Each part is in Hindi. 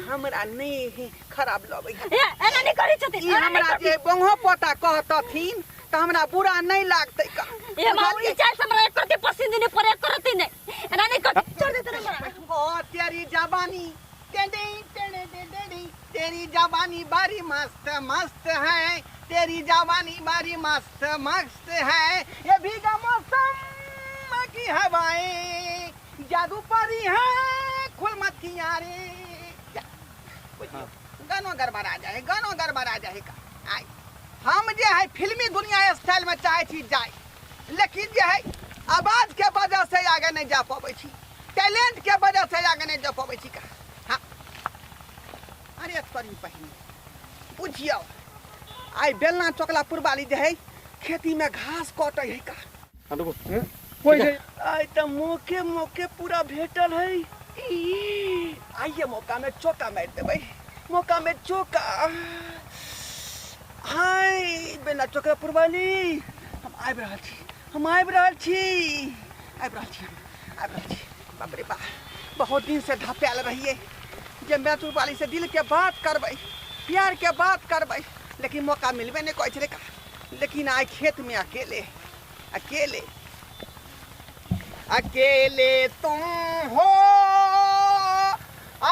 हमरा नहीं खराब लगे एना नहीं करै छथिन ई हमरा जे बंगो पोता कहतथिन त हमरा बुरा नहीं लागतै का ए माउली चाय हमरा एक प्रति पसंद नहीं परे करती नहीं एना नहीं कर छोड़ दे तेरा हमरा ओ तेरी जवानी टेडी टेडी टेडी तेरी जवानी बड़ी मस्त मस्त है तेरी जवानी बड़ी मस्त मस्त है ये भीगा मौसम की हवाएं जादू परी है खुल मत किनारे गानो गड़बड़ा जाए गानो गड़बड़ा जाए का आई हम जे है फिल्मी दुनिया स्टाइल में चाहे छी जाए लेकिन जे है आवाज के वजह से आगे नहीं जा पावे छी टैलेंट के वजह से आगे नहीं जा पावे छी का हां अरे तोरी पहिने बुझियो आई बेलना चोकला पुरबाली जे है खेती में घास काटे है का हां देखो कोई नहीं आई त मौके मौके पूरा भेटल है आइए मौका में चौका मार देबै मौका में चौका हाय बेलना चोकला पुरबाली हम आबि रहल छी बाप रे बा बहुत दिन से धप्याल रहिए जे मैं पुरबाली से दिल के बात करबै प्यार के बात करबै लेकिन मौका मिलबे नहीं करै छले का लेकिन आई खेत में अकेले अकेले अकेले तुम हो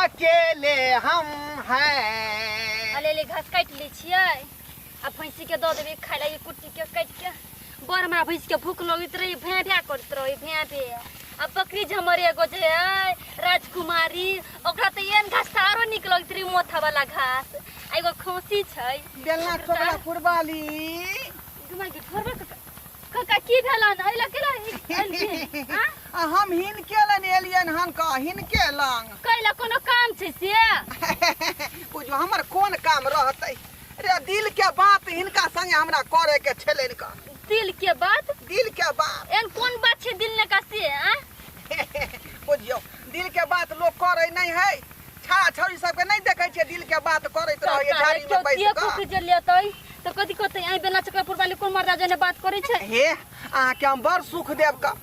अकेले हम हैं अले ले घास काट ले छियै आ भैंसी के द देबे खाइ ले कुट्टी के काट के बर हमरा भैंस के भूख लगैत रही भैं भैं करत रही भैं आ बकरी झमर एगो जे है राजकुमारी ओकरा त एन घास तारो निक लगैत रही मोथा वाला घास एगो खौसी छै बेलना चोकला पुरबाली घुमा के ठोरबा काका की भेलन आइला केला हां हम हिन केलन एलियन हन का हिन केलन कैला कोनो काम छै से बुझो हमर कोन काम रहतै रे दिल के बात हिनका संगे हमरा करे के छलेन का दिल के बात एन कोन बात छै दिल ने का से बुझियो दिल के बात लोग करे नहीं है छाड़ा छौरी सब के नहीं देखे छै दिल के बात करैत रहै झाड़ी में बैठ के के जे लेतै तो कथि कहतै आई बेला चक्रा पुरबाली कोन मर्दा जने बात करै छै हे अहाँ के हम बड़ सुख देब का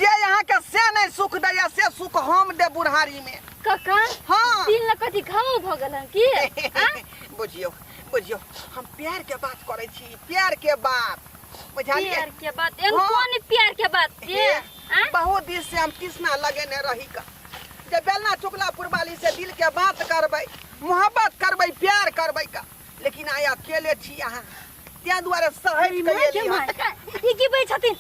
जे यहाँ के से नहीं सुख दैया से सुख हम दे बुढ़ारी में काका हां दिल न कथि घाव भ गेलन की बुझियो हम प्यार के बात करे छी प्यार के बात बुझालिए प्यार के बात एन कोन प्यार के बात से बहुत दिन से हम कृष्णा लगेने रही का जब बेलना चुकला पुरबाली से दिल के बात करबै मोहब्बत करबै प्यार करबै का लेकिन आय अकेले छी अहाँ त्या दुआरे सहज के ई की बे छथिन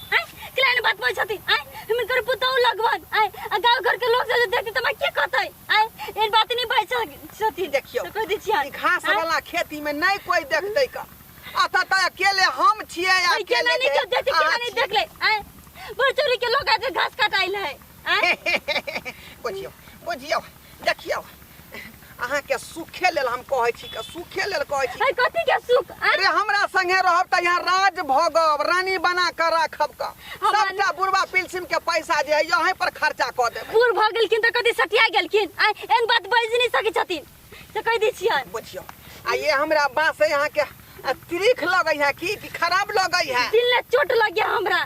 क्लाइन बात बे छथिन हम कर पुतौ लगवन गांव घर के लोग से देखते त के कहतै एन बात नहीं बे छथिन देखियो तो कह दै छियै ई घास वाला खेती में नहीं कोई देखतै का आता त अकेले हम छियै अकेले नहीं के देखते केना नहीं देख ले बचोरी के लोग आज घास काटाइल है बुझियो देखियो अहाँ के सुखे लेल हम कहै छी के सुखे लेल कहै छी कथि के सुख अरे हमरा संगे रहब त यहाँ राज भोगब रानी बना कर राखब का सबटा बुढ़वा पिलसिम के पैसा जे है यहीं पर खर्चा क देब बूढ़ भ गेलखिन त कथि सटिया गेलखिन एन बात बाज नहीं सकै छथिन से कह दै छियै बुझियो आ ये हमरा बात से यहाँ के त्रिख लगै है कि खराब लगै है दिल ने चोट लग गया हमरा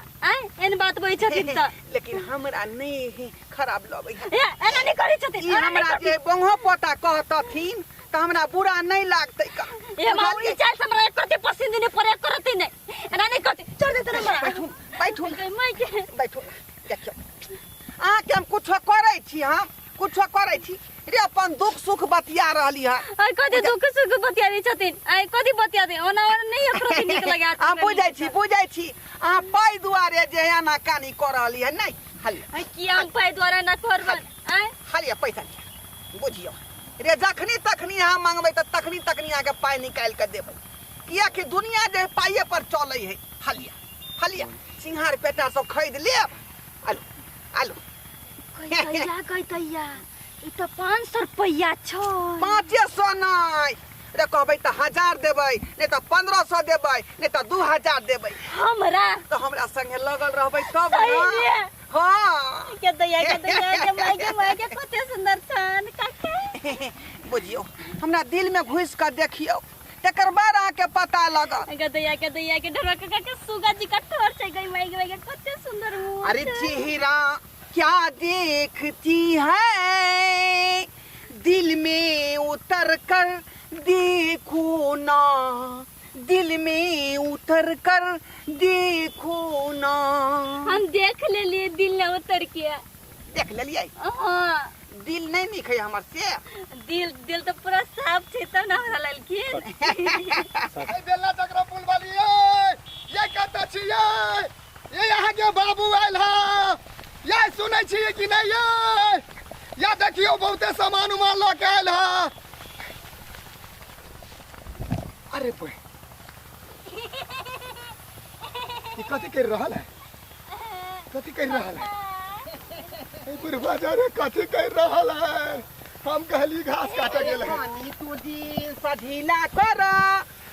एन बात बे छथिन त लेकिन हमरा नहीं खराब लगै है एना नहीं करै छथिन ई हमरा जे बंगो पोता कहतथिन त हमरा बुरा नहीं लागतै का ए माउली चाय हमरा एक प्रति पसंद नहीं परे करती नहीं एना नहीं करती छोड़ दे तेरा बैठू बैठू देखियो अहाँ के हम कुछ करै छी हम कुछ करै छी रे अपन दुख सुख बतिया रहली है कथि दुख सुख बतिया दै छथिन कथि बतिया दे ओना नहीं एकरो निक लगा हम बुझै छी अहाँ पाई दुआरे जे एना कानी कर रहली है नहीं हली की हम पाई दुआरे ना करबन हली पैसा बुझियो रे जखनी तखनी अहाँ मांगबै त तखनी अहाँ के पाई निकाल के देबै किया कि दुनिया जे पाइए पर चलै है हलिया सिंहार पेटा सब खरीद लेब आलू कहतैया ई त 500 रुपया छ 500 नहीं रे कहबै त 1000 देबै नहीं त 1500 देबै नहीं त 2000 देबै हमरा संगे लगल रहबै तब ना हां के दैया के माय के कते सुंदर छन काके बुझियो हमरा दिल में घुस कर देखियो तकर बाद आके पता लगा के दैया के डरवा के सुगा जी का ठोर छै गई माय के कते सुंदर मुंह अरे चेहरा क्या देखती है दिल में उतर कर देखो ना, दिल में उतर कर देखो ना। हम देख ले लिए दिल न उतर के। देख ले लिया हाँ दिल नहीं निखे हमर से। दिल तो पूरा साफ छे तब ना हमरा ललखिन। बेलना चक्र पुल वाली ये कहता छिए ये यहाँ के बाबू आयल है ये सुनै छिए कि नहीं ये देखियो बहुते सामान उमान ल के आयल है। अरे भाई ये कथी कर रहल है कथी कर रहल है बुढ़वा जा रे कथी कर रहल है। हम कहली घास काटे गेल है। पानी तू दिन सढीला कर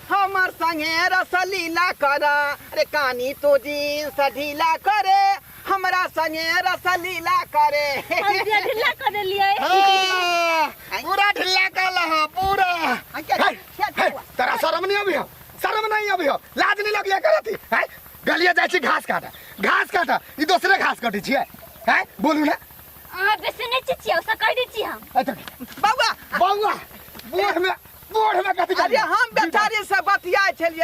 हमर संगे रसलीला कर। अरे कानी तू दिन सढीला करे हमरा संगे रसलीला करे। हम दिया ढिल्ला कर लिए। पूरा ढिल्ला कर लहा पूरा। तेरा शर्म नहीं अभी शर्म नहीं अभी लाज नहीं लगिया करती है। गलिया जाय छी घास काटा ई दूसरे घास काटी छिए है बोलू ना। बेसी नहीं चिचिया उसा कह दी छी हम। बौआ बूढ़ में कथी अरे हम बेचारी से बतियाए छलिए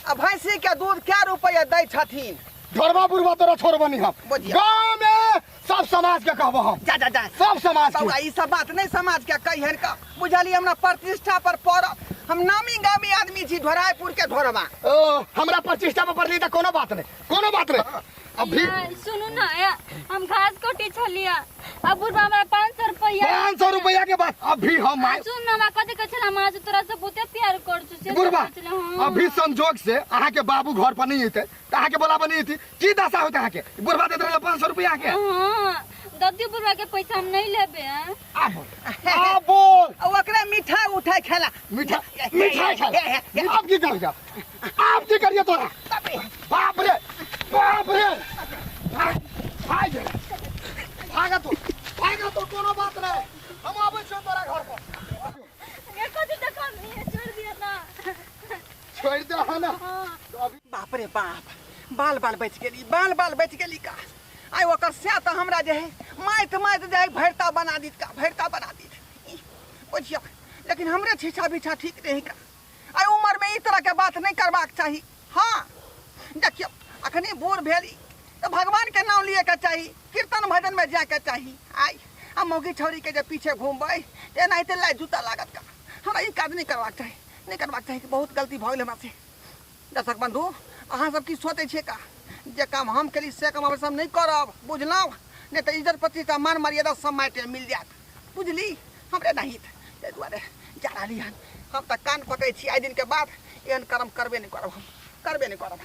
अब भैंसी के दूध क्या रुपया दै छथिन। ढोरबा बुढ़वा तोरा छोड़बनी हम गांव में सब समाज के कहबो हम। जा सब समाज के। बौआ ई सब बात नहीं समाज के कहिहन का बुझली हमरा प्रतिष्ठा पर पड़ब। हम नामी गामी आदमी छी ढोराईपुर के ढोरबा। ओ हमरा प्रतिष्ठा पर पड़ली त कोनो बात नहीं अभी सुनू ना हम घास काटे छलिया अब बुढ़वा हमरा 500 रुपया 500 रुपया के बाद अभी हम सुन ना हमरा कथि कहै छला मां तोरा से बहुते प्यार कर छु से बुढ़वा अभी संजोग से अहाँ के बाबू घर पर नहीं हेते त अहाँ के बोला बनी थी की दशा होते अहाँ के बुढ़वा दे देला 500 रुपया के। हां दद्दी बुढ़वा के पैसा हम नहीं लेबे। आ बोल ओकरा मिठाई उठाई खेला मिठाई खा आप की करिए तोरा बाप रे भागा तो कोनो बात नहीं हम आबै छौ तोरा घर पर। ये कथि देखा नहीं छोड़ दिया ना छोड़ दे है ना। बाप रे बाप बाल बच गेली का आई ओकर से त हमरा जे है माइत जे है भरता बना दी बुझियो। लेकिन हमरे छीछा बिछा ठीक रही का आई उम्र में ई तरह के बात नहीं करबाक चाहिए। हाँ देखियो अखनी बूढ़ भेली तो भगवान के नाम लिए के चाहिए कीर्तन भजन में जाए के चाहिए। आई हम मौगी छौरी के जे पीछे घूमबै एना ते लाई जूता लागत का हमरा ई काज नहीं करबाक चाहिए कि बहुत गलती भऽ गेल हमरा से। दर्शक बंधु अहाँ सब की सोचै छियै का जे काम हम केली से काम हम नहीं करब बुझलहुँ नहीं तो इज्जत प्रतिष्ठा मान मर्यादा सब माटे मिल जात बुझली हमरे नहीं ताहि दुआरे जा रहली हन हम तऽ कान पकै छी आइ दिन के बाद एहन कर्म करबे नहीं करब।